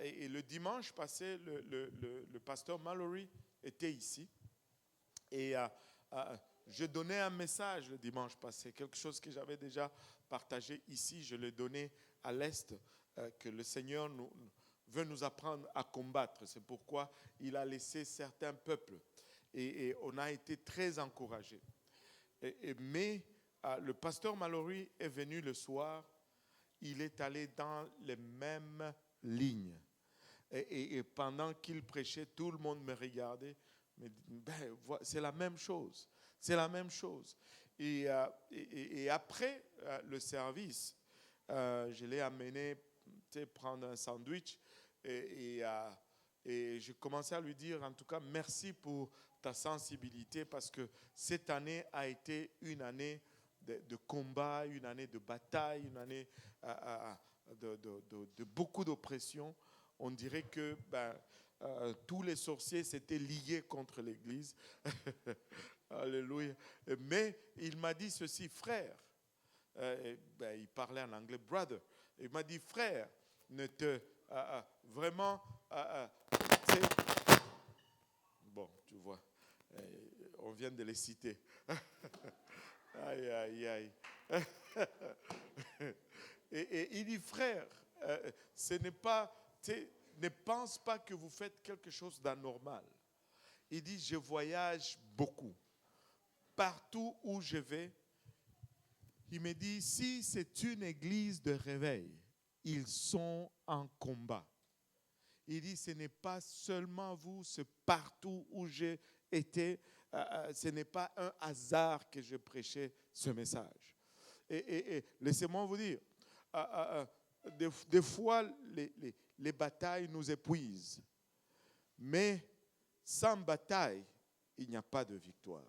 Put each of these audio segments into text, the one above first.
et le dimanche passé, le pasteur Mallory était ici. Et je donnais un message le dimanche passé, quelque chose que j'avais déjà partagé ici. Je l'ai donné à l'Est, que le Seigneur veut nous apprendre à combattre. C'est pourquoi il a laissé certains peuples. Et on a été très encouragés. Mais le pasteur Mallory est venu le soir. Il est allé dans les mêmes lignes. Et pendant qu'il prêchait, tout le monde me regardait. Mais c'est la même chose. C'est la même chose. Et après le service, je l'ai amené prendre un sandwich. Et je commençais à lui dire, en tout cas, merci pour ta sensibilité, parce que cette année a été une année de combat, une année de bataille, une année de beaucoup d'oppression. On dirait que tous les sorciers s'étaient liés contre l'Église. Alléluia. Mais il m'a dit ceci, frère. Il parlait en anglais, brother. Il m'a dit, frère, ne te vraiment. Bon, tu vois, on vient de les citer. Aïe, aïe, aïe. Et il dit, frère, ce n'est pas, ne pense pas que vous faites quelque chose d'anormal. Il dit, je voyage beaucoup. Partout où je vais, il me dit, si c'est une église de réveil, ils sont en combat. Il dit, ce n'est pas seulement vous, c'est partout où j'ai été. Ce n'est pas un hasard que je prêchais ce message. Et laissez-moi vous dire, des fois, les batailles nous épuisent. Mais sans bataille, il n'y a pas de victoire.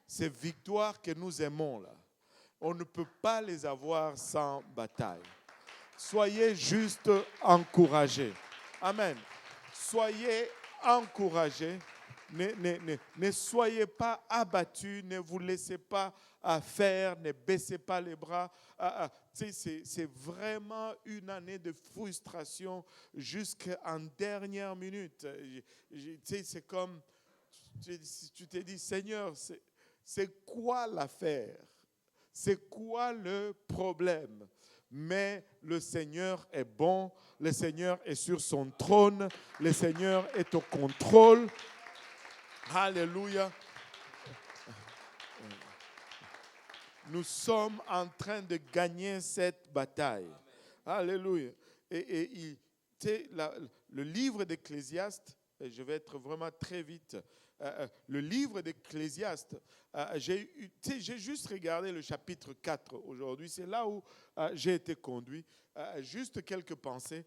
Ces victoires que nous aimons là, on ne peut pas les avoir sans bataille. Soyez juste encouragés. Amen. Soyez encouragés. Ne soyez pas abattus. Ne vous laissez pas faire. Ne baissez pas les bras. C'est vraiment une année de frustration jusqu'en dernière minute. C'est comme, tu t'es dit, Seigneur, c'est quoi l'affaire? C'est quoi le problème? Mais le Seigneur est bon, le Seigneur est sur son trône, le Seigneur est au contrôle. Alléluia. Nous sommes en train de gagner cette bataille. Alléluia. Et le livre d'Ecclésiaste, je vais être vraiment très vite. Le livre d'Ecclésiaste, j'ai juste regardé le chapitre 4 aujourd'hui. C'est là où j'ai été conduit. Juste quelques pensées.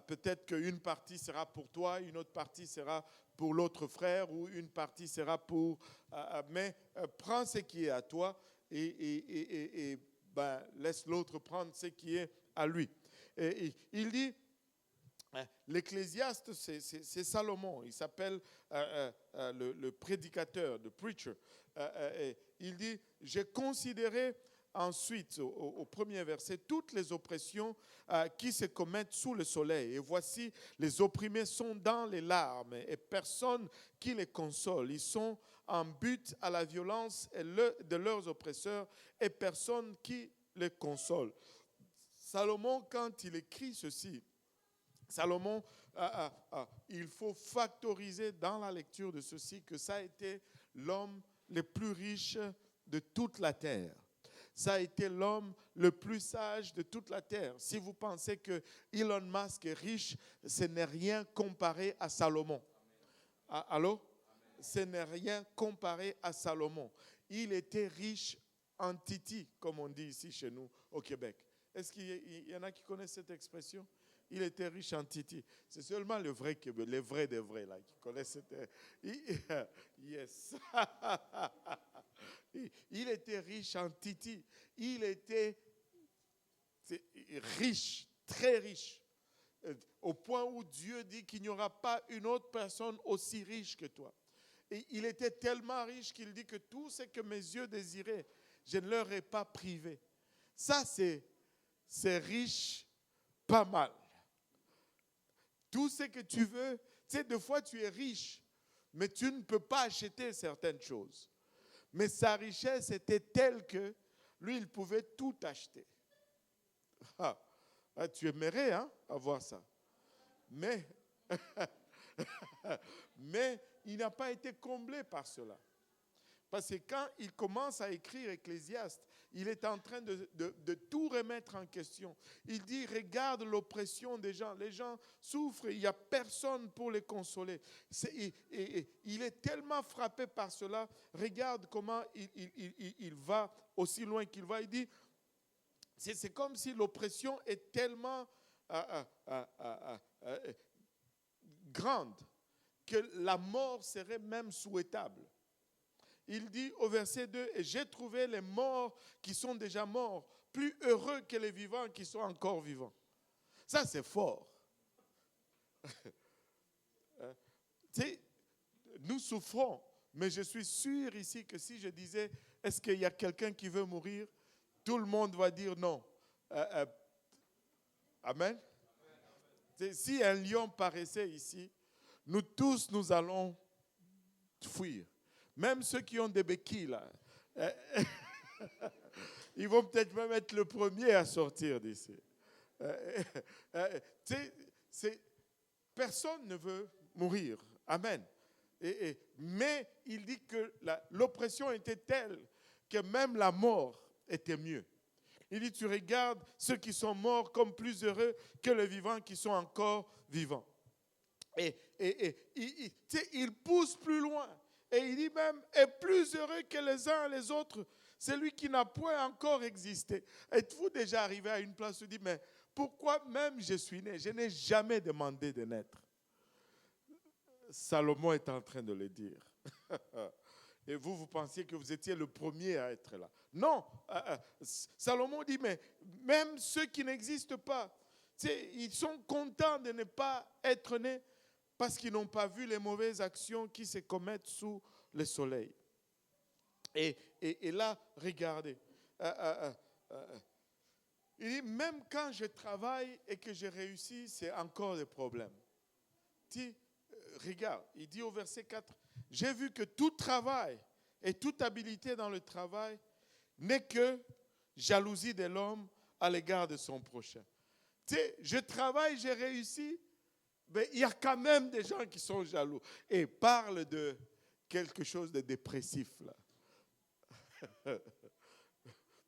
Peut-être qu'une partie sera pour toi, une autre partie sera pour l'autre frère, ou une partie sera pour... mais prends ce qui est à toi et laisse l'autre prendre ce qui est à lui. Et il dit... L'Ecclésiaste, c'est Salomon. Il s'appelle le prédicateur, le preacher. Il dit, j'ai considéré ensuite, au premier verset, toutes les oppressions qui se commettent sous le soleil. Et voici, les opprimés sont dans les larmes et personne qui les console. Ils sont en but à la violence de leurs oppresseurs et personne qui les console. Salomon, quand il écrit ceci, Salomon, il faut factoriser dans la lecture de ceci que ça a été l'homme le plus riche de toute la terre. Ça a été l'homme le plus sage de toute la terre. Si vous pensez que Elon Musk est riche, ce n'est rien comparé à Salomon. Allô? Ce n'est rien comparé à Salomon. Il était riche en titi, comme on dit ici chez nous au Québec. Est-ce qu'il y en a qui connaissent cette expression? Il était riche en titi. C'est seulement les vrais des vrais là, qui connaissent cette... Yes. Il était riche en titi. Il était riche, très riche. Au point où Dieu dit qu'il n'y aura pas une autre personne aussi riche que toi. Et il était tellement riche qu'il dit que tout ce que mes yeux désiraient, je ne leur ai pas privé. Ça, c'est riche pas mal. tout ce que tu veux. Tu sais, des fois, tu es riche, mais tu ne peux pas acheter certaines choses. Mais sa richesse était telle que lui, il pouvait tout acheter. Tu aimerais avoir ça. Mais, mais il n'a pas été comblé par cela. Parce que quand il commence à écrire Ecclésiaste, il est en train de tout remettre en question. Il dit, regarde l'oppression des gens. Les gens souffrent, il n'y a personne pour les consoler. Il est tellement frappé par cela. Regarde comment il va aussi loin qu'il va. Il dit, c'est comme si l'oppression est tellement grande que la mort serait même souhaitable. Il dit au verset 2, « Et j'ai trouvé les morts qui sont déjà morts, plus heureux que les vivants qui sont encore vivants. » Ça, c'est fort. Tu sais, nous souffrons, mais je suis sûr ici que si je disais, est-ce qu'il y a quelqu'un qui veut mourir? Tout le monde va dire non. Amen. Si un lion paraissait ici, nous tous, nous allons fuir. Même ceux qui ont des béquilles, là, ils vont peut-être même être le premier à sortir d'ici. Personne ne veut mourir. Amen. Mais il dit que l'oppression était telle que même la mort était mieux. Il dit, tu regardes ceux qui sont morts comme plus heureux que les vivants qui sont encore vivants. Il pousse plus loin. Et il dit même, est plus heureux que les uns et les autres, celui qui n'a point encore existé. Êtes-vous déjà arrivé à une place où vous dites, mais pourquoi même je suis né? Je n'ai jamais demandé de naître. Salomon est en train de le dire. Et vous pensiez que vous étiez le premier à être là. Non, Salomon dit, mais même ceux qui n'existent pas, ils sont contents de ne pas être nés parce qu'ils n'ont pas vu les mauvaises actions qui se commettent sous le soleil. Et là, regardez. Il dit, même quand je travaille et que je réussis, c'est encore des problèmes. Regarde, il dit au verset 4, « J'ai vu que tout travail et toute habilité dans le travail n'est que jalousie de l'homme à l'égard de son prochain. » Tu sais, je travaille, j'ai réussi, mais il y a quand même des gens qui sont jaloux. Et parle de quelque chose de dépressif là.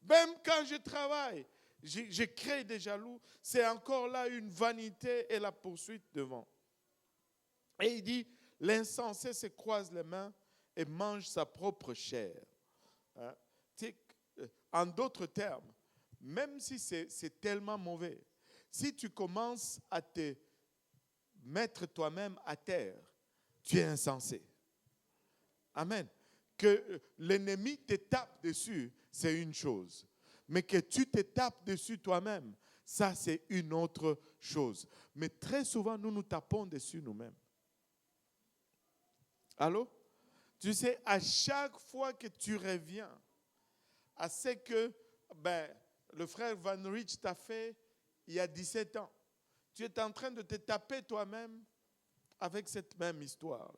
Même quand je travaille, je crée des jaloux. C'est encore là une vanité et la poursuite devant. Et il dit, l'insensé se croise les mains et mange sa propre chair. En d'autres termes, même si c'est tellement mauvais, si tu commences à te mettre toi-même à terre, tu es insensé. Amen. Que l'ennemi te tape dessus, c'est une chose. Mais que tu te tapes dessus toi-même, ça c'est une autre chose. Mais très souvent, nous nous tapons dessus nous-mêmes. Allô? Tu sais, à chaque fois que tu reviens à ce que le frère Van Rich t'a fait il y a 17 ans, tu es en train de te taper toi-même avec cette même histoire.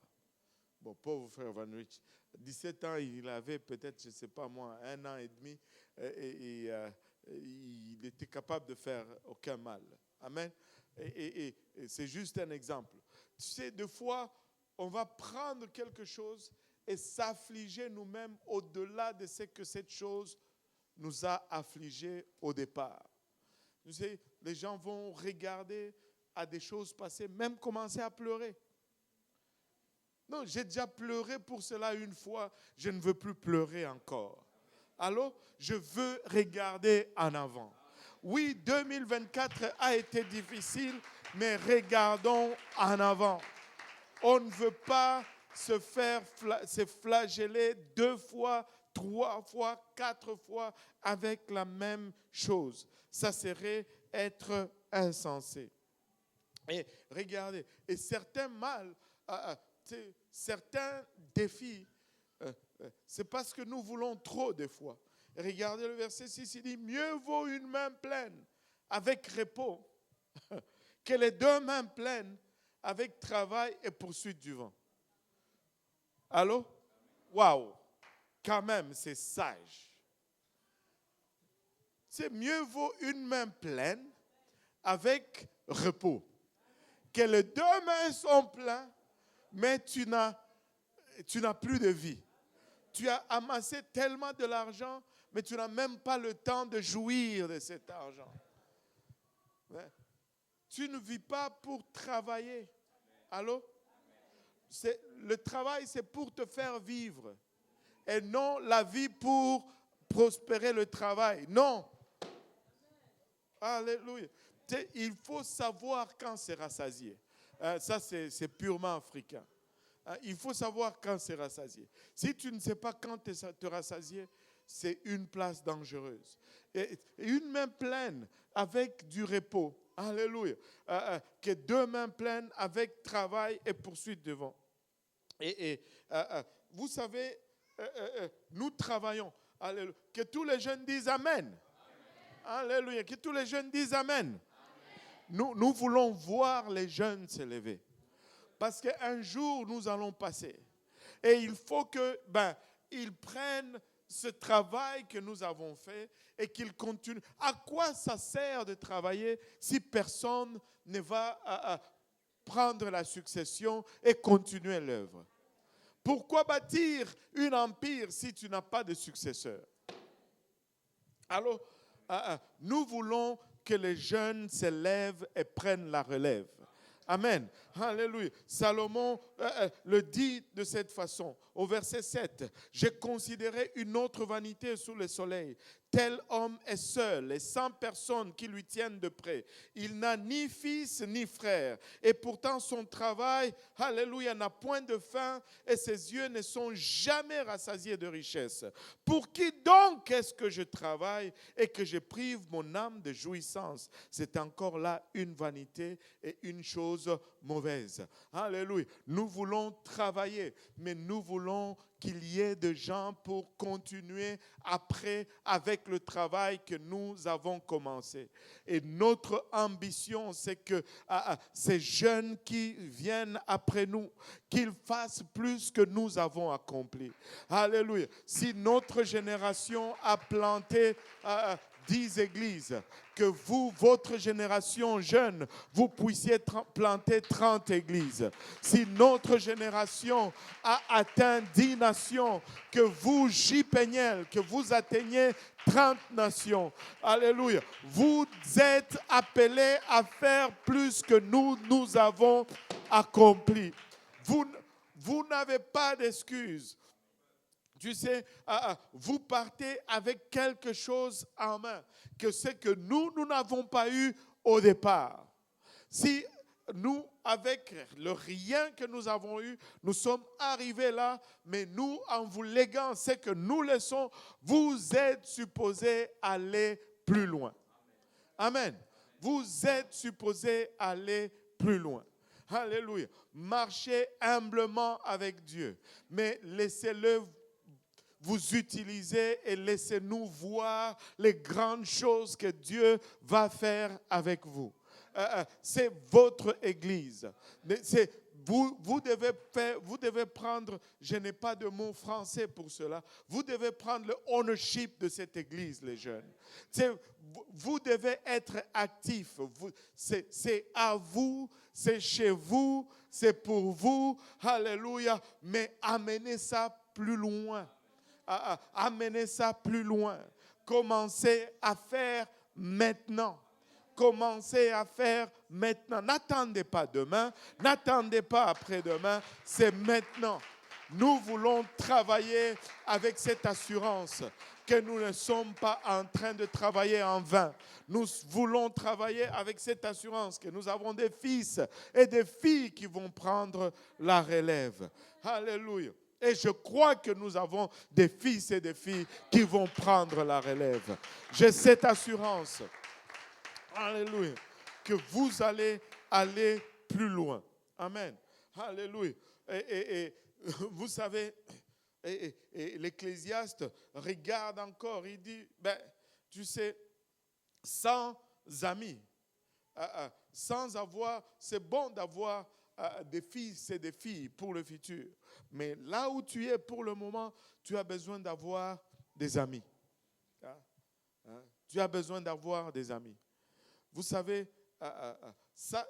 Bon, pauvre frère Van Rich, 17 ans, il avait peut-être, je ne sais pas moi, 1 an et demi, et il était capable de faire aucun mal. Amen. Et c'est juste un exemple. Tu sais, des fois, on va prendre quelque chose et s'affliger nous-mêmes au-delà de ce que cette chose nous a affligés au départ. Tu sais, les gens vont regarder à des choses passées, même commencer à pleurer. Non, j'ai déjà pleuré pour cela une fois, je ne veux plus pleurer encore. Alors, je veux regarder en avant. Oui, 2024 a été difficile, mais regardons en avant. On ne veut pas se flageller 2 fois, 3 fois, 4 fois avec la même chose. Ça serait être insensé. Et regardez, et certains mal, certains défis, c'est parce que nous voulons trop des fois. Et regardez le verset 6, il dit, mieux vaut une main pleine avec repos que les 2 mains pleines avec travail et poursuite du vent. Allô? Waouh! Quand même, c'est sage. C'est mieux vaut une main pleine avec repos. Que les deux mains sont pleines, mais tu n'as plus de vie. Tu as amassé tellement de l'argent, mais tu n'as même pas le temps de jouir de cet argent. Tu ne vis pas pour travailler. Allô? Le travail, c'est pour te faire vivre. Et non la vie pour prospérer le travail. Non. Alléluia. Il faut savoir quand c'est rassasié. Ça, c'est purement africain. Il faut savoir quand c'est rassasié. Si tu ne sais pas quand te rassasier, c'est une place dangereuse. Et une main pleine avec du repos. Alléluia. Que deux mains pleines avec travail et poursuite devant. Et vous savez, nous travaillons. Alléluia. Que tous les jeunes disent Amen. Alléluia. Que tous les jeunes disent Amen. Nous voulons voir les jeunes s'élever. Parce qu'un jour, nous allons passer. Et il faut qu'ils prennent ce travail que nous avons fait et qu'ils continuent. À quoi ça sert de travailler si personne ne va prendre la succession et continuer l'œuvre? Pourquoi bâtir un empire si tu n'as pas de successeur? Alors, nous voulons que les jeunes s'élèvent et prennent la relève. Amen. Alléluia. Salomon le dit de cette façon. Au verset 7, « J'ai considéré une autre vanité sous le soleil. Tel homme est seul et sans personne qui lui tienne de près. Il n'a ni fils ni frère. Et pourtant son travail, alléluia, n'a point de fin et ses yeux ne sont jamais rassasiés de richesse. Pour qui donc est-ce que je travaille et que je prive mon âme de jouissance? » C'est encore là une vanité et une chose mauvaise. Alléluia. Nous voulons travailler, mais nous voulons qu'il y ait des gens pour continuer après avec le travail que nous avons commencé. Et notre ambition, c'est que ces jeunes qui viennent après nous, qu'ils fassent plus que nous avons accompli. Alléluia. Si notre génération a planté 10 églises, que vous, votre génération jeune, vous puissiez planter 30 églises. Si notre génération a atteint 10 nations, que vous, J-Péniel, que vous atteignez 30 nations. Alléluia. Vous êtes appelés à faire plus que nous avons accompli. Vous n'avez pas d'excuses. Tu sais, vous partez avec quelque chose en main, que c'est que nous n'avons pas eu au départ. Si nous, avec le rien que nous avons eu, nous sommes arrivés là, mais nous, en vous léguant ce que nous laissons, vous êtes supposés aller plus loin. Amen. Vous êtes supposés aller plus loin. Alléluia. Marchez humblement avec Dieu, mais laissez-le vous utilisez et laissez-nous voir les grandes choses que Dieu va faire avec vous. C'est votre église. Vous devez prendre, je n'ai pas de mot français pour cela, vous devez prendre le ownership de cette église, les jeunes. Vous devez être actifs. C'est à vous, c'est chez vous, c'est pour vous. Alléluia. Mais amenez ça plus loin. Amenez ça plus loin. Commencez à faire maintenant. Commencez à faire maintenant. N'attendez pas demain, n'attendez pas après-demain, c'est maintenant. Nous voulons travailler avec cette assurance que nous ne sommes pas en train de travailler en vain. Nous voulons travailler avec cette assurance que nous avons des fils et des filles qui vont prendre la relève. Alléluia. Et je crois que nous avons des fils et des filles qui vont prendre la relève. J'ai cette assurance. Alléluia. Que vous allez aller plus loin. Amen. Alléluia. Et vous savez, l'Ecclésiaste regarde encore, il dit, tu sais, sans amis, sans avoir, c'est bon d'avoir des filles, c'est des filles pour le futur. Mais là où tu es pour le moment, tu as besoin d'avoir des amis. Tu as besoin d'avoir des amis. Vous savez, ça,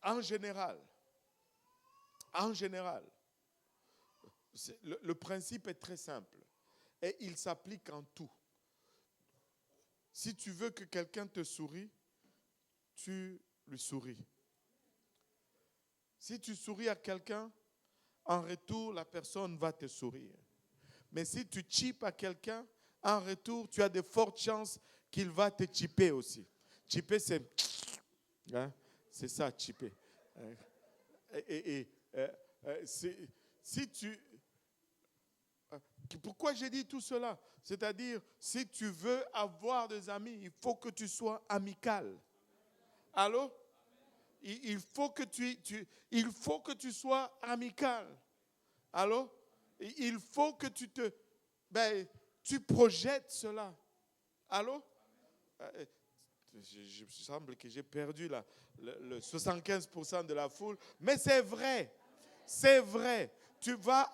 en général, le principe est très simple et il s'applique en tout. Si tu veux que quelqu'un te sourie, tu lui souris. Si tu souris à quelqu'un, en retour, la personne va te sourire. Mais si tu chipes à quelqu'un, en retour, tu as de fortes chances qu'il va te chipper aussi. Chipper, c'est ça, chipper. Si tu... Pourquoi j'ai dit tout cela? C'est-à-dire, si tu veux avoir des amis, il faut que tu sois amical. Allô? Il faut que tu sois amical. Allô? Il faut que tu projettes cela. Allô? Il semble que j'ai perdu le 75% de la foule. Mais c'est vrai. C'est vrai. Tu vas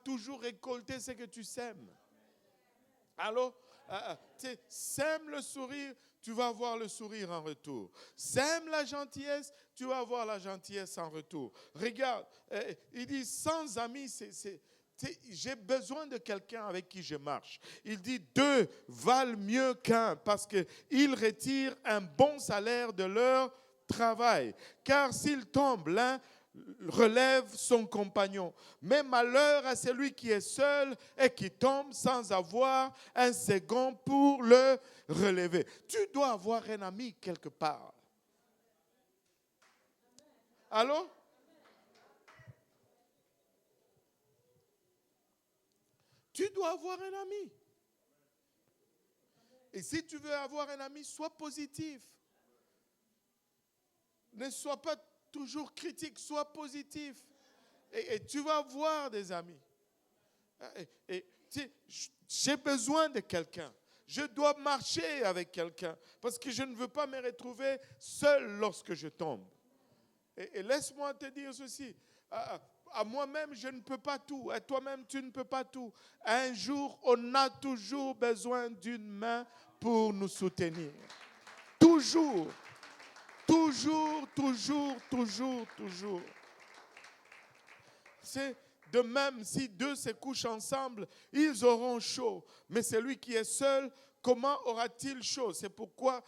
toujours récolter ce que tu sèmes. Allô? Sème le sourire, tu vas avoir le sourire en retour. Sème la gentillesse, tu vas avoir la gentillesse en retour. Regarde, il dit sans amis, j'ai besoin de quelqu'un avec qui je marche. Il dit 2 valent mieux qu'un parce qu'ils retirent un bon salaire de leur travail. Car s'il tombe l'un, relève son compagnon. Mais malheur à celui qui est seul et qui tombe sans avoir un second pour le relever. Tu dois avoir un ami quelque part. Allô? Tu dois avoir un ami. Et si tu veux avoir un ami, sois positif. Ne sois pas toujours critique, sois positif. Et tu vas avoir des amis. J'ai besoin de quelqu'un. Je dois marcher avec quelqu'un. Parce que je ne veux pas me retrouver seul lorsque je tombe. Et laisse-moi te dire ceci. À moi-même, je ne peux pas tout. À toi-même, tu ne peux pas tout. Un jour, on a toujours besoin d'une main pour nous soutenir. Toujours. Toujours, toujours, toujours, toujours. C'est de même, si 2 se couchent ensemble, ils auront chaud. Mais celui qui est seul, comment aura-t-il chaud? C'est pourquoi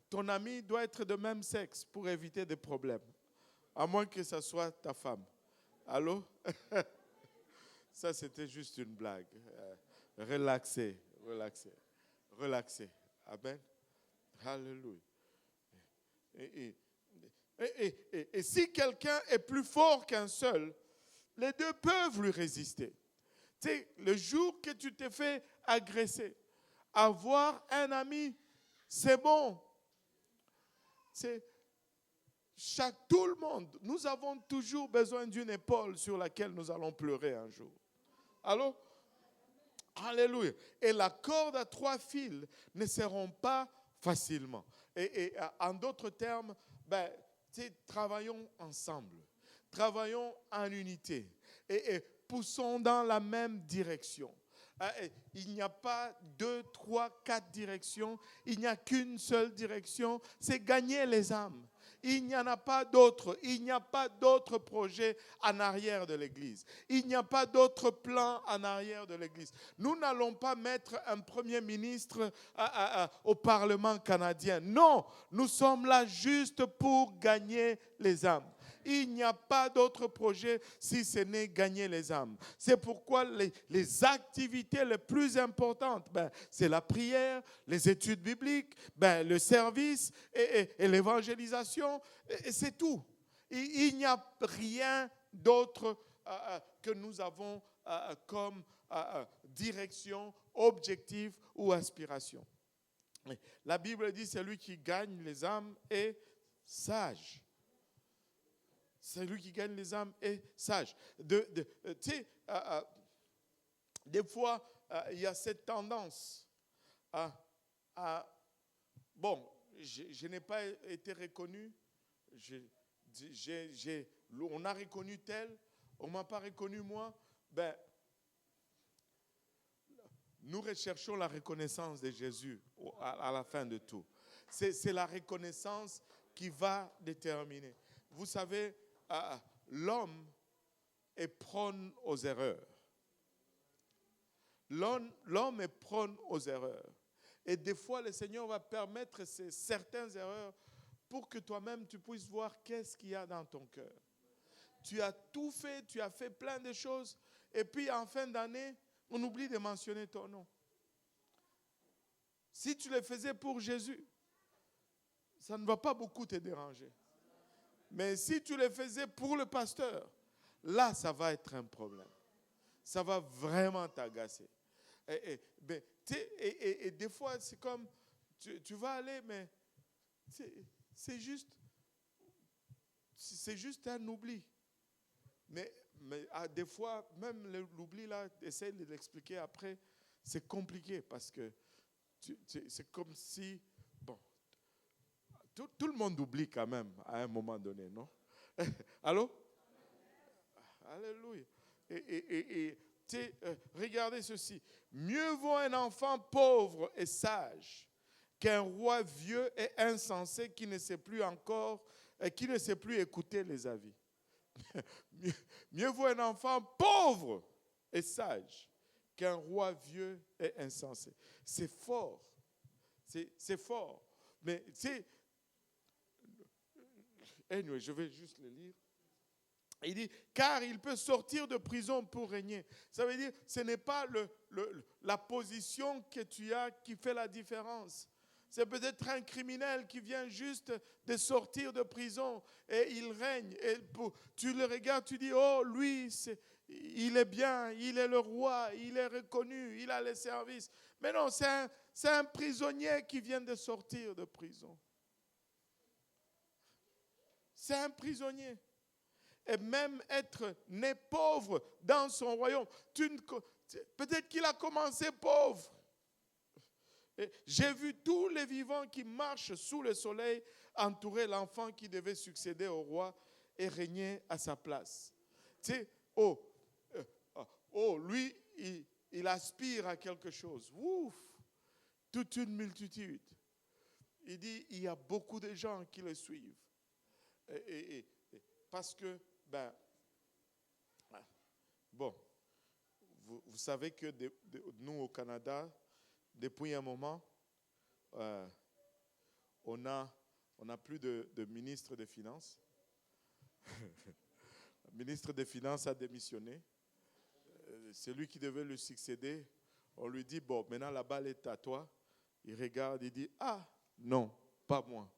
ton ami doit être de même sexe pour éviter des problèmes. À moins que ce soit ta femme. Allô? Ça, c'était juste une blague. Relaxez. Amen. Alléluia. Et si quelqu'un est plus fort qu'un seul, les 2 peuvent lui résister. Tu sais, le jour que tu t'es fait agresser, avoir un ami, c'est bon. Tout le monde, nous avons toujours besoin d'une épaule sur laquelle nous allons pleurer un jour. Allô? Alléluia. Et la corde à 3 fils ne seront pas facilement. Et en d'autres termes, travaillons ensemble. Travaillons en unité. Et poussons dans la même direction. Il n'y a pas 2, 3, 4 directions. Il n'y a qu'une seule direction. C'est gagner les âmes. Il n'y en a pas d'autre. Il n'y a pas d'autre projet en arrière de l'Église. Il n'y a pas d'autre plan en arrière de l'Église. Nous n'allons pas mettre un premier ministre au Parlement canadien. Non, nous sommes là juste pour gagner les âmes. Il n'y a pas d'autre projet si ce n'est gagner les âmes. C'est pourquoi les activités les plus importantes, c'est la prière, les études bibliques, le service et l'évangélisation. Et c'est tout. Il n'y a rien d'autre que nous avons comme direction, objectif ou aspiration. La Bible dit celui qui gagne les âmes est sage. Celui qui gagne les âmes est sage. Des fois, il y a cette tendance à je n'ai pas été reconnu. On a reconnu tel, on ne m'a pas reconnu moi. Ben, nous recherchons la reconnaissance de Jésus à la fin de tout. C'est la reconnaissance qui va déterminer. Vous savez, l'homme est prône aux erreurs. L'homme est prône aux erreurs. Et des fois, le Seigneur va permettre certaines erreurs pour que toi-même, tu puisses voir qu'est-ce qu'il y a dans ton cœur. Tu as tout fait, tu as fait plein de choses. Et puis, en fin d'année, on oublie de mentionner ton nom. Si tu le faisais pour Jésus, ça ne va pas beaucoup te déranger. Mais si tu le faisais pour le pasteur, là, ça va être un problème. Ça va vraiment t'agacer. Et des fois, c'est comme, tu vas aller, mais c'est juste un oubli. Mais des fois, même l'oubli, là, essaye de l'expliquer après, c'est compliqué parce que c'est comme si, bon, tout le monde oublie quand même à un moment donné, non? Allô? Alléluia. Regardez ceci. Mieux vaut un enfant pauvre et sage qu'un roi vieux et insensé qui ne sait plus écouter les avis. Mieux vaut un enfant pauvre et sage qu'un roi vieux et insensé. C'est fort. C'est fort. Mais anyway, je vais juste le lire. Il dit, car il peut sortir de prison pour régner. Ça veut dire, ce n'est pas la position que tu as qui fait la différence. C'est peut-être un criminel qui vient juste de sortir de prison et il règne. Et tu le regardes, tu dis, oh, lui, il est bien, il est le roi, il est reconnu, il a les services. Mais non, c'est un prisonnier qui vient de sortir de prison. C'est un prisonnier. Et même être né pauvre dans son royaume. Peut-être qu'il a commencé pauvre. J'ai vu tous les vivants qui marchent sous le soleil entourer l'enfant qui devait succéder au roi et régner à sa place. Tu sais, lui, il aspire à quelque chose. Ouf, toute une multitude. Il dit, il y a beaucoup de gens qui le suivent. Parce que, bon, vous savez que nous au Canada, depuis un moment, on a plus de ministre des Finances. Le ministre des Finances a démissionné. Celui qui devait le succéder, on lui dit, bon, maintenant la balle est à toi. Il regarde, il dit, ah, non, pas moi.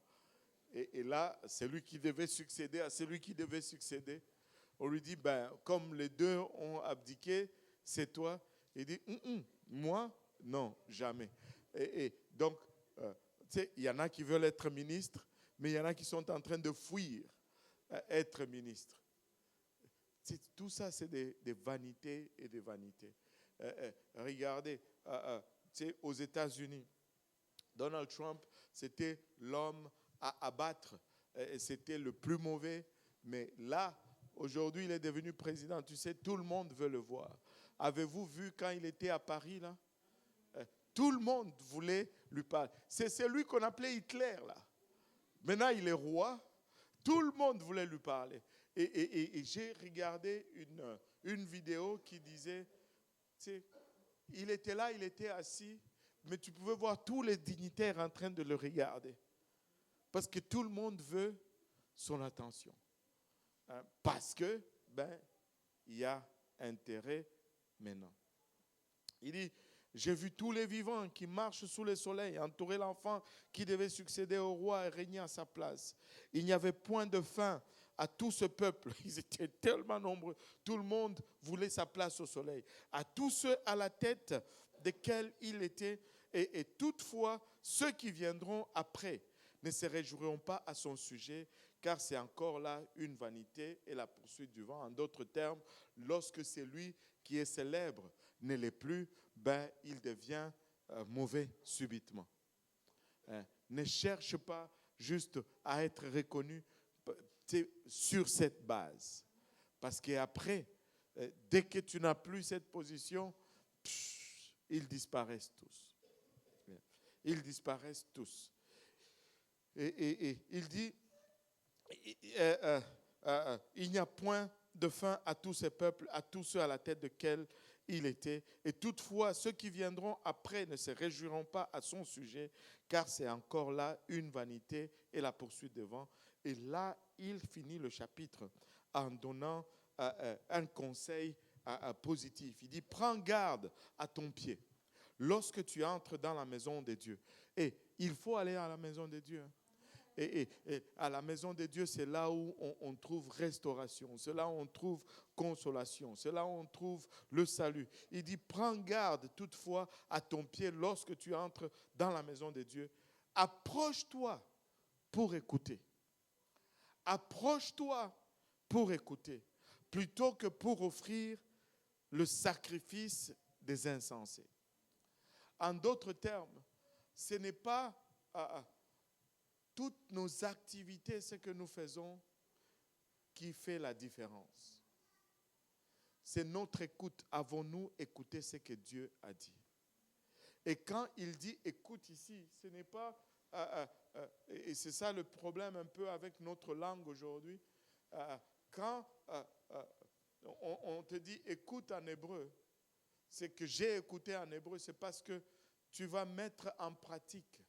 Et là, celui qui devait succéder à celui qui devait succéder, on lui dit, comme les deux ont abdiqué, c'est toi. Il dit, moi, non, jamais. Et donc, il y en a qui veulent être ministres, mais il y en a qui sont en train de fuir être ministres. Tout ça, c'est des vanités et des vanités. Regardez, aux États-Unis, Donald Trump, c'était l'homme à abattre. C'était le plus mauvais. Mais là, aujourd'hui, il est devenu président. Tu sais, tout le monde veut le voir. Avez-vous vu quand il était à Paris, là? Tout le monde voulait lui parler. C'est celui qu'on appelait Hitler, là. Maintenant, il est roi. Tout le monde voulait lui parler. Et j'ai regardé une vidéo qui disait, tu sais, il était là, il était assis, mais tu pouvais voir tous les dignitaires en train de le regarder. Parce que tout le monde veut son attention. Parce que, il y a intérêt maintenant. Il dit, j'ai vu tous les vivants qui marchent sous le soleil, entourer l'enfant qui devait succéder au roi et régner à sa place. Il n'y avait point de fin à tout ce peuple. Ils étaient tellement nombreux. Tout le monde voulait sa place au soleil. À tous ceux à la tête desquels il était. Et toutefois, ceux qui viendront après ne se réjouiront pas à son sujet, car c'est encore là une vanité et la poursuite du vent. En d'autres termes, lorsque celui qui est célèbre ne l'est plus, il devient mauvais subitement. Ne cherche pas juste à être reconnu sur cette base. Parce qu'après, dès que tu n'as plus cette position, ils disparaissent tous. Ils disparaissent tous. Et il dit, il n'y a point de fin à tous ces peuples, à tous ceux à la tête desquels il était. Et toutefois, ceux qui viendront après ne se réjouiront pas à son sujet, car c'est encore là une vanité et la poursuite des vents. Et là, il finit le chapitre en donnant un conseil positif. Il dit, prends garde à ton pied lorsque tu entres dans la maison de Dieu. Et il faut aller à la maison de Dieu. Et à la maison de Dieu, c'est là où on trouve restauration, c'est là où on trouve consolation, c'est là où on trouve le salut. Il dit, prends garde toutefois à ton pied lorsque tu entres dans la maison de Dieu. Approche-toi pour écouter. Approche-toi pour écouter, plutôt que pour offrir le sacrifice des insensés. En d'autres termes, ce n'est pas toutes nos activités, ce que nous faisons, qui fait la différence. C'est notre écoute. Avons-nous écouté ce que Dieu a dit? Et quand il dit écoute ici, ce n'est pas... et c'est ça le problème un peu avec notre langue aujourd'hui. Quand on te dit écoute en hébreu, c'est que j'ai écouté en hébreu, c'est parce que tu vas mettre en pratique.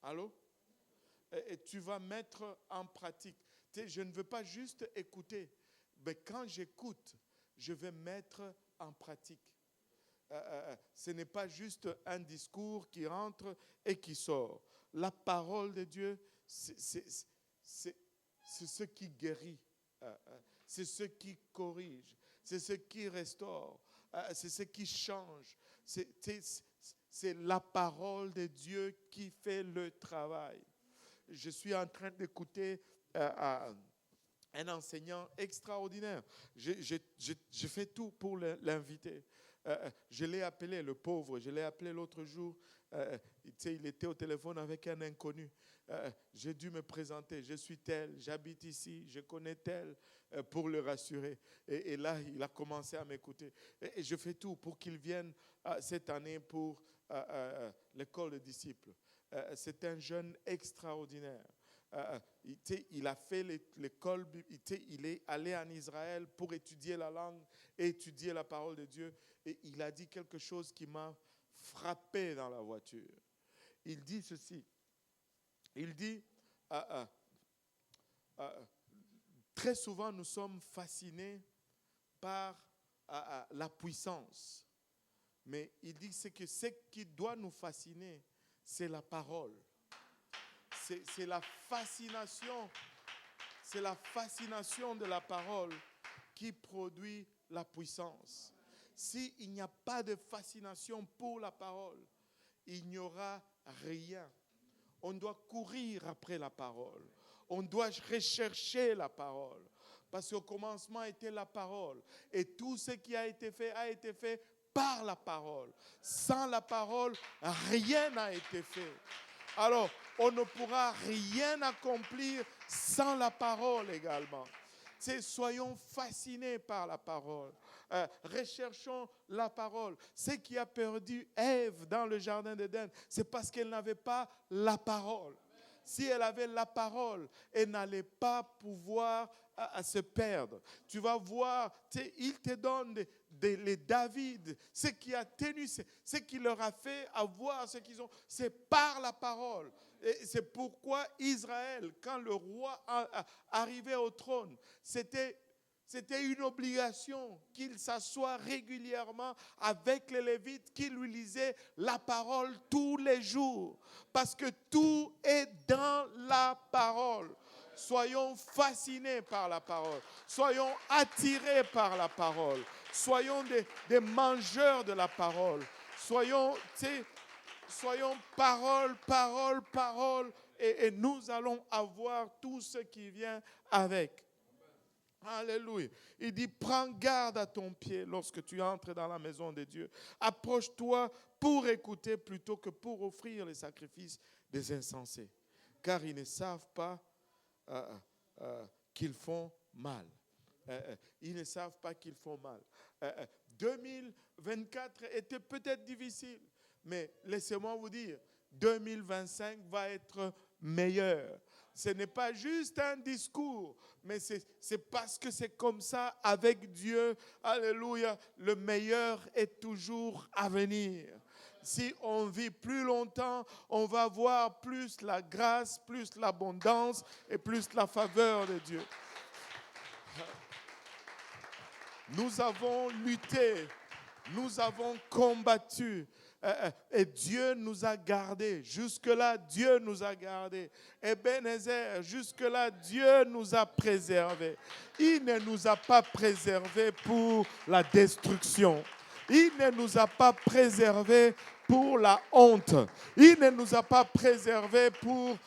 Allô? Et tu vas mettre en pratique. Je ne veux pas juste écouter, mais quand j'écoute, je vais mettre en pratique. Ce n'est pas juste un discours qui rentre et qui sort. La parole de Dieu, c'est ce qui guérit, c'est ce qui corrige, c'est ce qui restaure, c'est ce qui change. C'est la parole de Dieu qui fait le travail. Je suis en train d'écouter un enseignant extraordinaire. Je fais tout pour l'inviter. Je l'ai appelé, le pauvre, je l'ai appelé l'autre jour. Il était au téléphone avec un inconnu. J'ai dû me présenter. Je suis tel, j'habite ici, je connais tel, pour le rassurer. Et là, il a commencé à m'écouter. Et je fais tout pour qu'il vienne cette année pour l'école de disciples. C'est un jeune extraordinaire. Il a fait l'école, il est allé en Israël pour étudier la langue et étudier la parole de Dieu. Et il a dit quelque chose qui m'a frappé dans la voiture. Il dit ceci. Il dit, très souvent nous sommes fascinés par la puissance. Mais il dit que ce qui doit nous fasciner, c'est la parole. C'est la fascination. C'est la fascination de la parole qui produit la puissance. S'il n'y a pas de fascination pour la parole, il n'y aura rien. On doit courir après la parole. On doit rechercher la parole. Parce qu'au commencement était la parole. Et tout ce qui a été fait par la parole. Sans la parole, rien n'a été fait. Alors, on ne pourra rien accomplir sans la parole également. Soyons fascinés par la parole. Recherchons la parole. Ce qui a perdu Ève dans le jardin d'Éden, c'est parce qu'elle n'avait pas la parole. Si elle avait la parole, elle n'allait pas pouvoir se perdre. Tu vas voir, il te donne les David, ce qui a tenu, ce qui leur a fait avoir ce qu'ils ont, c'est par la parole. Et c'est pourquoi Israël, quand le roi arrivait au trône, c'était une obligation qu'il s'assoie régulièrement avec les Lévites, qui lui lisaient la parole tous les jours. Parce que tout est dans la parole. Soyons fascinés par la parole. Soyons attirés par la parole. Soyons des mangeurs de la parole. Soyons parole, parole, parole. Et nous allons avoir tout ce qui vient avec. Alléluia. Il dit, prends garde à ton pied lorsque tu entres dans la maison de Dieu. Approche-toi pour écouter plutôt que pour offrir les sacrifices des insensés, car ils ne savent pas qu'ils font mal. Ils ne savent pas qu'ils font mal. 2024 était peut-être difficile, mais laissez-moi vous dire, 2025 va être meilleur. Ce n'est pas juste un discours, mais c'est parce que c'est comme ça avec Dieu. Alléluia, le meilleur est toujours à venir. Si on vit plus longtemps, on va voir plus la grâce, plus l'abondance et plus la faveur de Dieu. Nous avons lutté, nous avons combattu et Dieu nous a gardés. Jusque-là, Dieu nous a gardés. Ebenezer, jusque-là, Dieu nous a préservés. Il ne nous a pas préservés pour la destruction. Il ne nous a pas préservés pour la honte. Il ne nous a pas préservés pour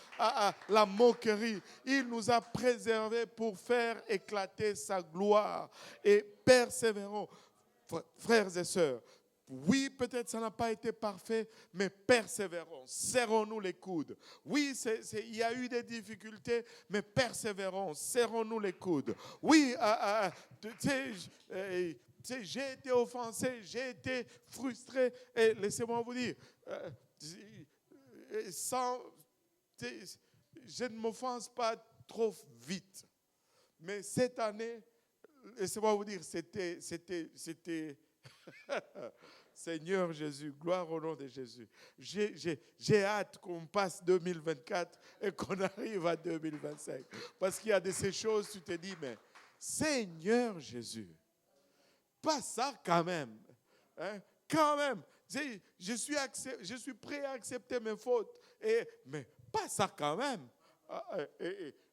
la moquerie. Il nous a préservés pour faire éclater sa gloire. Et persévérons, frères et sœurs. Oui, peut-être ça n'a pas été parfait, mais persévérons. Serrons-nous les coudes. Oui, il y a eu des difficultés, mais persévérons. Serrons-nous les coudes. Oui, j'ai été offensé, j'ai été frustré. Et laissez-moi vous dire, je ne m'offense pas trop vite. Mais cette année, laissez-moi vous dire, c'était Seigneur Jésus, gloire au nom de Jésus. J'ai hâte qu'on passe 2024 et qu'on arrive à 2025. Parce qu'il y a de ces choses, tu te dis, mais Seigneur Jésus, pas ça quand même. Hein? Quand même. Je suis prêt à accepter mes fautes. Mais pas ça quand même.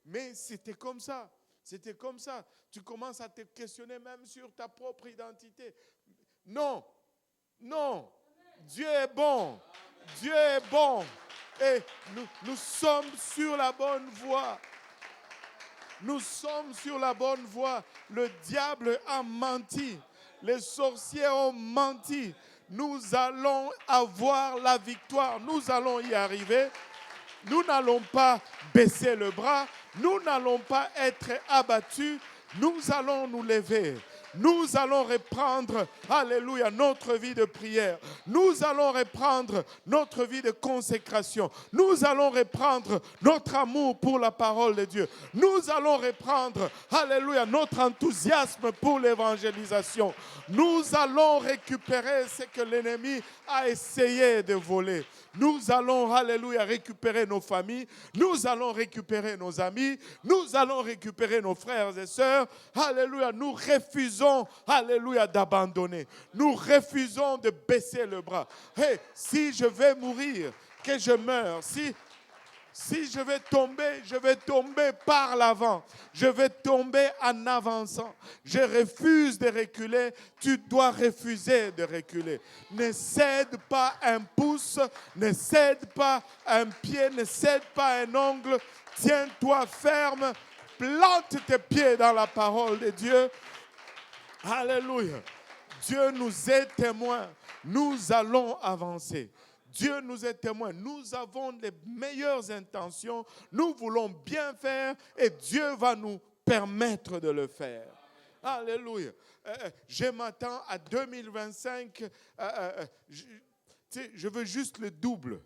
Mais c'était comme ça. C'était comme ça. Tu commences à te questionner même sur ta propre identité. Non. Non. Dieu est bon. Dieu est bon. Et nous sommes sur la bonne voie. Nous sommes sur la bonne voie. Le diable a menti. Les sorciers ont menti. Nous allons avoir la victoire. Nous allons y arriver. Nous n'allons pas baisser le bras. Nous n'allons pas être abattus. Nous allons nous lever. Nous allons reprendre, alléluia, notre vie de prière. Nous allons reprendre notre vie de consécration. Nous allons reprendre notre amour pour la parole de Dieu. Nous allons reprendre, alléluia, notre enthousiasme pour l'évangélisation. Nous allons récupérer ce que l'ennemi a essayé de voler. Nous allons, alléluia, récupérer nos familles. Nous allons récupérer nos amis. Nous allons récupérer nos frères et sœurs. Alléluia, nous refusons, alléluia, d'abandonner. Nous refusons de baisser le bras. Hey, si je vais mourir, que je meure. Si je vais tomber par l'avant. Je vais tomber en avançant. Je refuse de reculer. Tu dois refuser de reculer. Ne cède pas un pouce, ne cède pas un pied, ne cède pas un ongle. Tiens-toi ferme. Plante tes pieds dans la parole de Dieu. Alléluia. Dieu nous est témoin. Nous allons avancer. Dieu nous est témoin. Nous avons les meilleures intentions. Nous voulons bien faire et Dieu va nous permettre de le faire. Alléluia. Je m'attends à 2025. Je veux juste le double.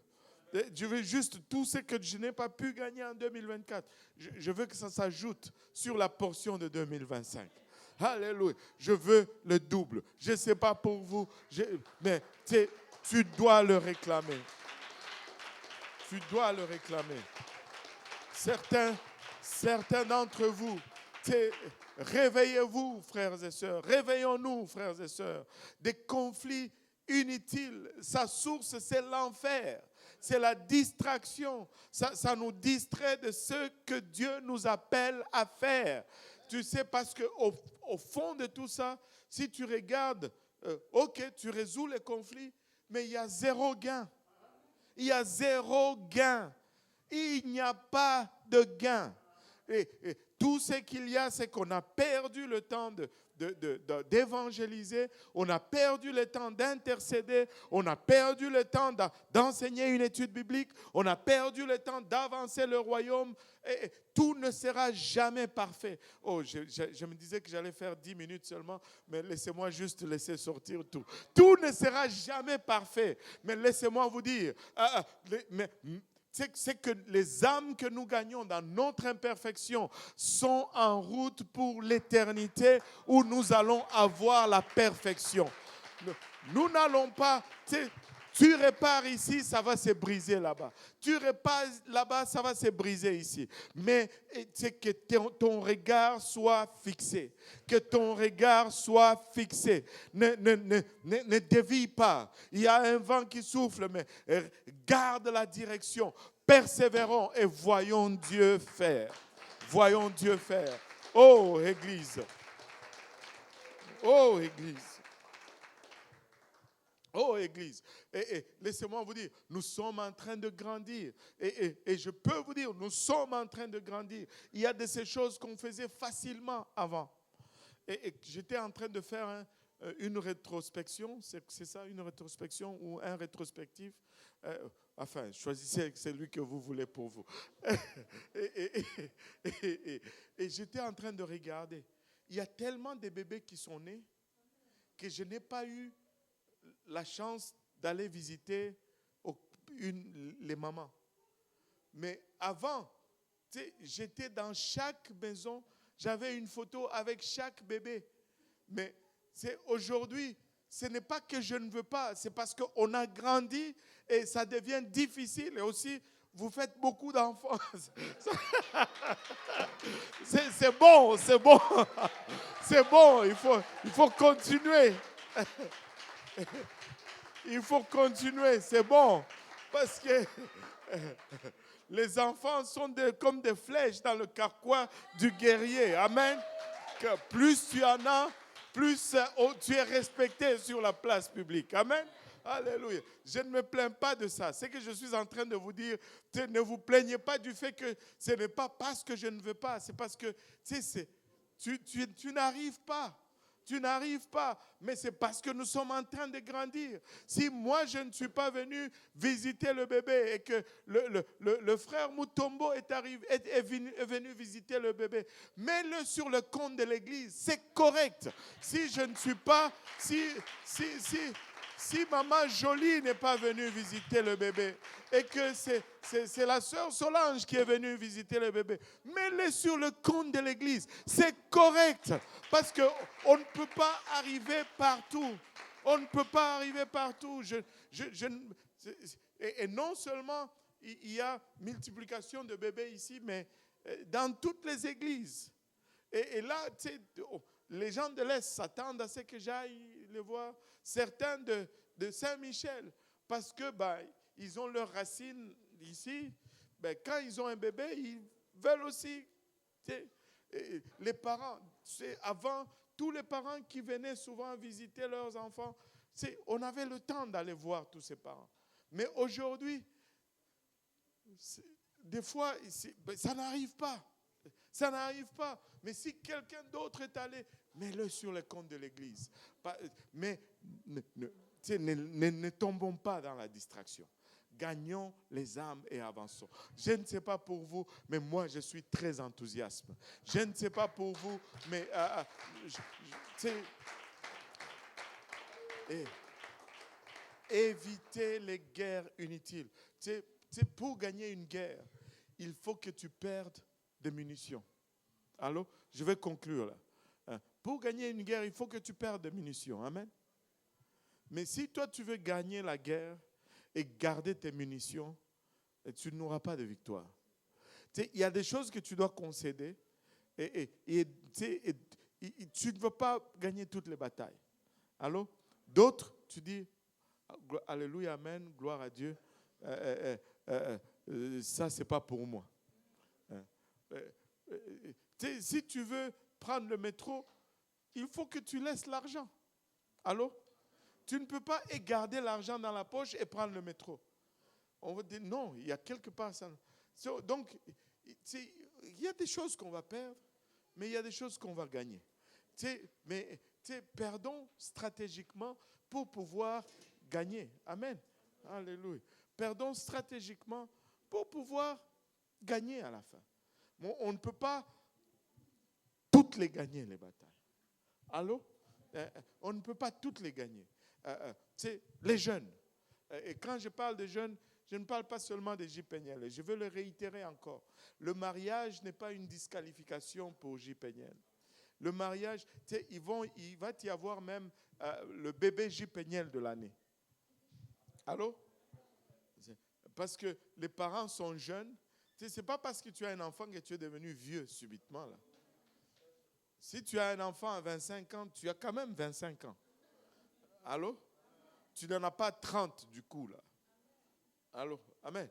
Je veux juste tout ce que je n'ai pas pu gagner en 2024. Je veux que ça s'ajoute sur la portion de 2025. Alléluia. Je veux le double. Je ne sais pas pour vous, mais tu dois le réclamer. Tu dois le réclamer. Certains d'entre vous, réveillez-vous, frères et sœurs. Réveillons-nous, frères et sœurs. Des conflits inutiles. Sa source, c'est l'enfer. C'est la distraction. Ça nous distrait de ce que Dieu nous appelle à faire. Tu sais, parce qu'au fond de tout ça, si tu regardes, ok, tu résous les conflits, mais il y a zéro gain. Il y a zéro gain. Il n'y a pas de gain. Et tout ce qu'il y a, c'est qu'on a perdu le temps d'évangéliser, on a perdu le temps d'intercéder, on a perdu le temps d'enseigner une étude biblique, on a perdu le temps d'avancer le royaume. Et tout ne sera jamais parfait. Oh, je me disais que j'allais faire 10 minutes seulement, mais laissez-moi juste laisser sortir tout. Tout ne sera jamais parfait, mais laissez-moi vous dire, c'est que les âmes que nous gagnons dans notre imperfection sont en route pour l'éternité où nous allons avoir la perfection. Nous n'allons pas... Tu répares ici, ça va se briser là-bas. Tu répares là-bas, ça va se briser ici. Mais c'est que ton regard soit fixé. Que ton regard soit fixé. Ne dévie pas. Il y a un vent qui souffle, mais garde la direction. Persévérons et voyons Dieu faire. Voyons Dieu faire. Oh, Église. Oh, Église. Oh, Église, et laissez-moi vous dire, nous sommes en train de grandir. Et je peux vous dire, nous sommes en train de grandir. Il y a de ces choses qu'on faisait facilement avant. Et j'étais en train de faire une rétrospection, c'est ça, une rétrospection ou un rétrospectif. Enfin, choisissez celui que vous voulez pour vous. Et j'étais en train de regarder. Il y a tellement de bébés qui sont nés que je n'ai pas eu la chance d'aller visiter les mamans. Mais avant, j'étais dans chaque maison, j'avais une photo avec chaque bébé. Mais aujourd'hui, ce n'est pas que je ne veux pas, c'est parce qu'on a grandi et ça devient difficile. Et aussi, vous faites beaucoup d'enfants. C'est bon, c'est bon. C'est bon, il faut continuer. Il faut continuer, c'est bon. Parce que les enfants sont comme des flèches dans le carquois du guerrier. Amen. Que plus tu en as, plus tu es respecté sur la place publique. Amen. Alléluia. Je ne me plains pas de ça. Ce que je suis en train de vous dire, ne vous plaignez pas du fait que ce n'est pas parce que je ne veux pas. C'est parce que tu n'arrives pas. Tu n'arrives pas, mais c'est parce que nous sommes en train de grandir. Si moi, je ne suis pas venu visiter le bébé et que le frère Mutombo est venu visiter le bébé, mets-le sur le compte de l'église. C'est correct. Si je ne suis pas, si maman Jolie n'est pas venue visiter le bébé et que c'est la sœur Solange qui est venue visiter le bébé, mets-le sur le compte de l'église. C'est correct parce qu'on ne peut pas arriver partout. On ne peut pas arriver partout. Et non seulement il y a multiplication de bébés ici, mais dans toutes les églises. Et là, les gens de l'Est s'attendent à ce que j'aille les voir. Certains de Saint-Michel, parce que ils ont leurs racines ici. Quand ils ont un bébé, ils veulent aussi. Les parents, avant, tous les parents qui venaient souvent visiter leurs enfants, on avait le temps d'aller voir tous ces parents. Mais aujourd'hui, des fois, ça n'arrive pas. Ça n'arrive pas. Mais si quelqu'un d'autre est allé, mets-le sur le compte de l'église. Mais ne tombons pas dans la distraction. Gagnons les âmes et avançons. Je ne sais pas pour vous, mais moi, je suis très enthousiaste. Je ne sais pas pour vous, mais évitez les guerres inutiles. Pour gagner une guerre, il faut que tu perdes des munitions. Allô? Je vais conclure là. Pour gagner une guerre, il faut que tu perdes des munitions. Amen. Mais si toi, tu veux gagner la guerre et garder tes munitions, tu n'auras pas de victoire. Il y a des choses que tu dois concéder et tu ne veux pas gagner toutes les batailles. Allô? D'autres, tu dis, alléluia, amen, gloire à Dieu. Ça, ce n'est pas pour moi. Si tu veux prendre le métro, il faut que tu laisses l'argent. Allô? Tu ne peux pas garder l'argent dans la poche et prendre le métro. On va dire non, il y a quelque part ça. Donc, il y a des choses qu'on va perdre, mais il y a des choses qu'on va gagner. Mais perdons stratégiquement pour pouvoir gagner. Amen. Alléluia. Perdons stratégiquement pour pouvoir gagner à la fin. Bon, on ne peut pas toutes les gagner, les batailles. Allô? On ne peut pas toutes les gagner. Les jeunes. Et quand je parle de jeunes, je ne parle pas seulement des JPNL. Je veux le réitérer encore. Le mariage n'est pas une disqualification pour JPNL. Le mariage, il va y avoir même le bébé JPNL de l'année. Allô? Parce que les parents sont jeunes. Ce n'est pas parce que tu as un enfant que tu es devenu vieux subitement. Là. Si tu as un enfant à 25 ans, tu as quand même 25 ans. Allô? Tu n'en as pas 30 du coup là. Allô? Amen.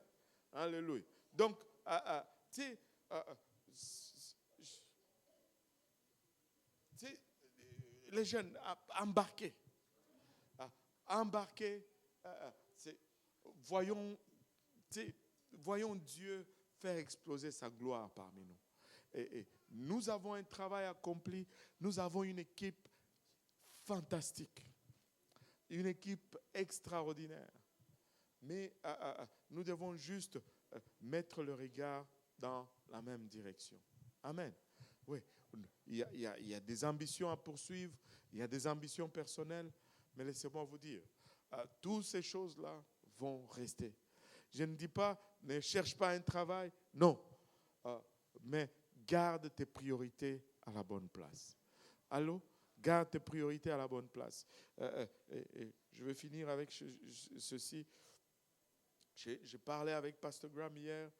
Alléluia. Donc, les jeunes, embarquez. Embarquez. Voyons Dieu faire exploser sa gloire parmi nous. Et nous avons un travail accompli. Nous avons une équipe fantastique. Une équipe extraordinaire. Mais nous devons juste mettre le regard dans la même direction. Amen. Oui, il y a des ambitions à poursuivre, il y a des ambitions personnelles, mais laissez-moi vous dire, toutes ces choses-là vont rester. Je ne dis pas, ne cherche pas un travail, non, mais garde tes priorités à la bonne place. Allô? Garde tes priorités à la bonne place. Je vais finir avec ceci. J'ai parlé avec Pasteur Graham hier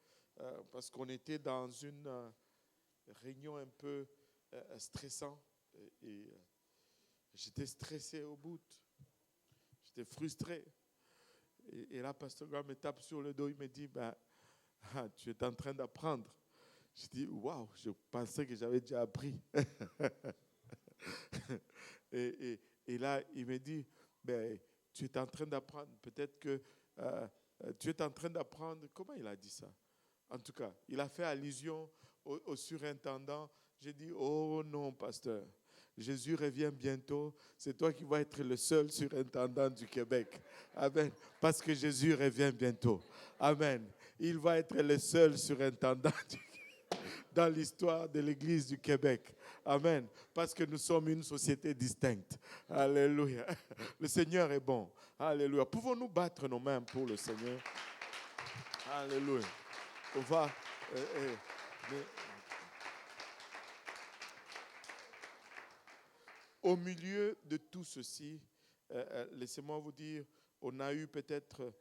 parce qu'on était dans une réunion un peu stressante et j'étais stressé au bout. J'étais frustré. Et là, Pasteur Graham me tape sur le dos, il me dit, tu es en train d'apprendre. Je dis, waouh, je pensais que j'avais déjà appris. et là, il me dit, tu es en train d'apprendre. Peut-être que tu es en train d'apprendre. Comment il a dit ça? En tout cas, il a fait allusion au surintendant. J'ai dit, oh non, pasteur. Jésus revient bientôt. C'est toi qui vas être le seul surintendant du Québec. Amen. Parce que Jésus revient bientôt. Amen. Il va être le seul surintendant dans l'histoire de l'Église du Québec. Amen. Parce que nous sommes une société distincte. Alléluia. Le Seigneur est bon. Alléluia. Pouvons-nous battre nos mains pour le Seigneur? Alléluia. On va... Au milieu de tout ceci, laissez-moi vous dire, on a eu peut-être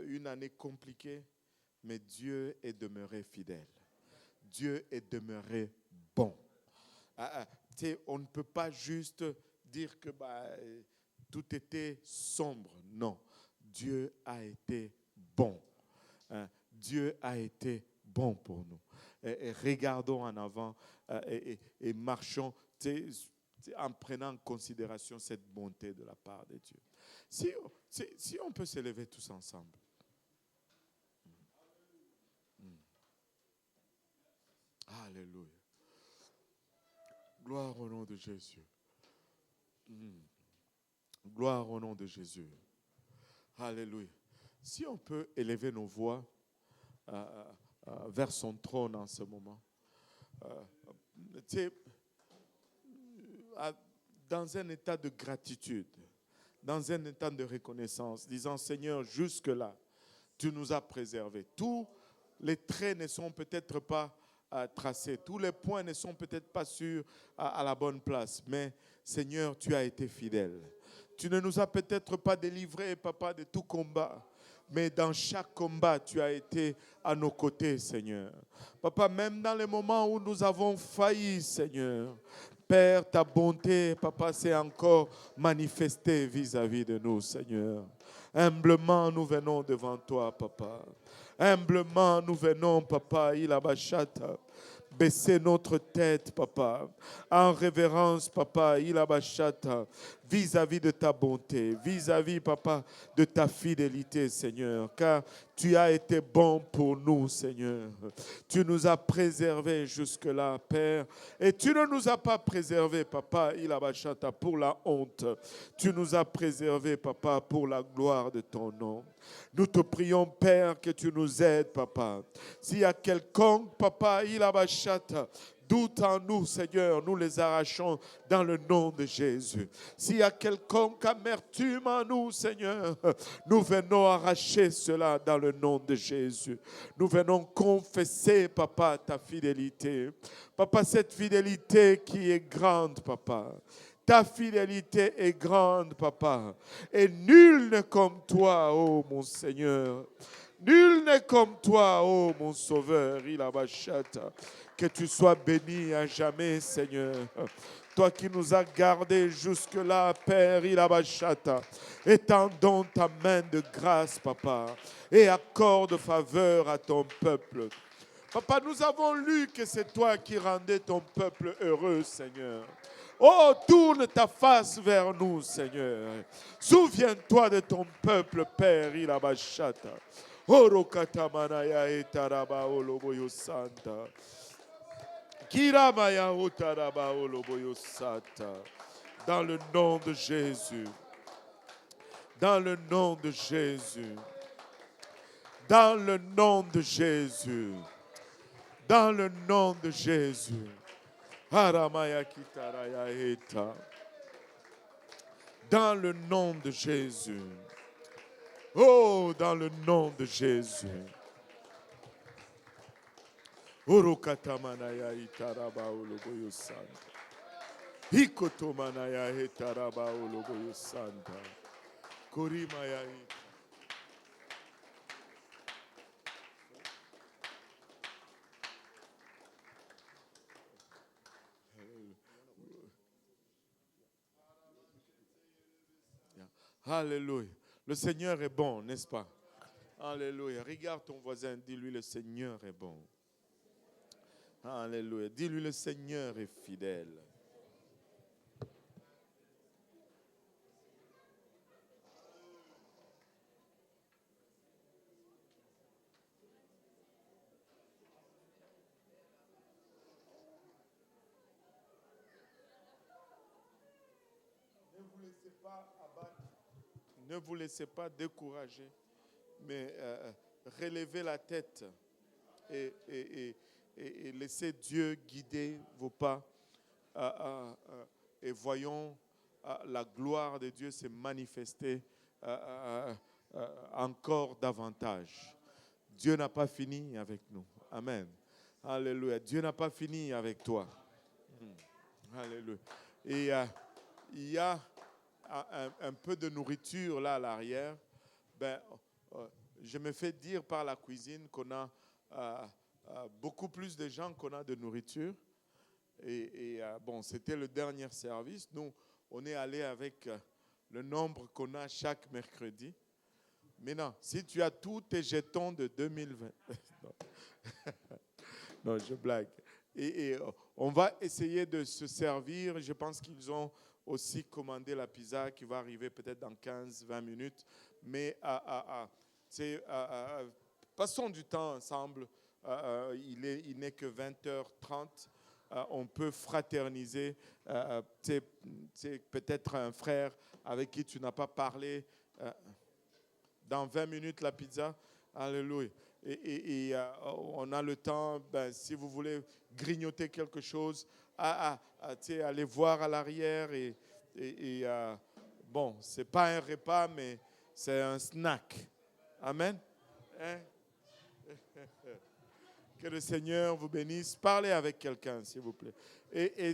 une année compliquée, mais Dieu est demeuré fidèle. Dieu est demeuré bon. On ne peut pas juste dire que tout était sombre. Non, Dieu a été bon. Dieu a été bon pour nous. Et regardons en avant et marchons en prenant en considération cette bonté de la part de Dieu. Si on peut s'élever tous ensemble. Alléluia. Gloire au nom de Jésus. Gloire au nom de Jésus. Alléluia. Si on peut élever nos voix vers son trône en ce moment. Dans un état de gratitude, dans un état de reconnaissance, disant Seigneur, jusque-là, tu nous as préservés. Tous les traits ne sont peut-être pas tracés, tous les points ne sont peut-être pas sûrs à la bonne place, mais Seigneur, tu as été fidèle. Tu ne nous as peut-être pas délivrés, Papa, de tout combat, mais dans chaque combat, tu as été à nos côtés, Seigneur. Papa, même dans les moments où nous avons failli, Seigneur, Père, ta bonté, Papa, s'est encore manifestée vis-à-vis de nous, Seigneur. Humblement, nous venons devant toi, Papa. Humblement, nous venons, Papa, Ilabashata. Baisser notre tête, Papa, en révérence, Papa, Ilabashata, vis-à-vis de ta bonté, vis-à-vis, Papa, de ta fidélité, Seigneur, car tu as été bon pour nous, Seigneur. Tu nous as préservés jusque-là, Père, et tu ne nous as pas préservés, Papa, Ilabashata, pour la honte. Tu nous as préservés, Papa, pour la gloire de ton nom. Nous te prions, Père, que tu nous aides, Papa. S'il y a quelconque, Papa, Ilabashata, doute en nous, Seigneur, nous les arrachons dans le nom de Jésus. S'il y a quelconque amertume en nous, Seigneur, nous venons arracher cela dans le nom de Jésus. Nous venons confesser, Papa, ta fidélité. Papa, cette fidélité qui est grande, Papa. Ta fidélité est grande, Papa. Et nul n'est comme toi, ô mon Seigneur. Nul n'est comme toi, ô mon Sauveur, Ilabashata. Que tu sois béni à jamais, Seigneur. Toi qui nous as gardés jusque-là, Père, Ilabashata. Étendons ta main de grâce, Papa, et accorde faveur à ton peuple. Papa, nous avons lu que c'est toi qui rendais ton peuple heureux, Seigneur. Oh, tourne ta face vers nous, Seigneur. Souviens-toi de ton peuple, Père, Ilabashata. Orokatamanaya etaraba oloboyo santa. Kiramaya otaraba oloboyo santa. Dans le nom de Jésus. Dans le nom de Jésus. Dans le nom de Jésus. Dans le nom de Jésus. Haramaya kitaraya eta. Dans le nom de Jésus. Oh, dans le nom de Jésus. Urukatamanaya itaraba oloboyo santa. Hikotomanaya itaraba oloboyo santa. Korimaya ita. Alléluia. Le Seigneur est bon, n'est-ce pas? Alléluia. Regarde ton voisin, dis-lui le Seigneur est bon. Alléluia. Dis-lui le Seigneur est fidèle. Ne vous laissez pas abattre, ne vous laissez pas décourager, mais relevez la tête et laissez Dieu guider vos pas et voyons la gloire de Dieu se manifester encore davantage. Dieu n'a pas fini avec nous. Amen. Alléluia. Dieu n'a pas fini avec toi. Alléluia. Et il y a un peu de nourriture là à l'arrière. Je me fais dire par la cuisine qu'on a beaucoup plus de gens qu'on a de nourriture. Bon, c'était le dernier service. Nous, on est allé avec le nombre qu'on a chaque mercredi. Maintenant, si tu as tous tes jetons de 2020, non, je blague. Et on va essayer de se servir. Je pense qu'ils ont aussi commandé la pizza qui va arriver peut-être dans 15-20 minutes. Mais passons du temps ensemble. Il n'est que 20h30. On peut fraterniser. Peut-être un frère avec qui tu n'as pas parlé. Dans 20 minutes, la pizza. Alléluia. Et on a le temps, si vous voulez grignoter quelque chose, aller voir à l'arrière. Bon, ce n'est pas un repas, mais c'est un snack. Amen. Hein? Que le Seigneur vous bénisse. Parlez avec quelqu'un, s'il vous plaît. Et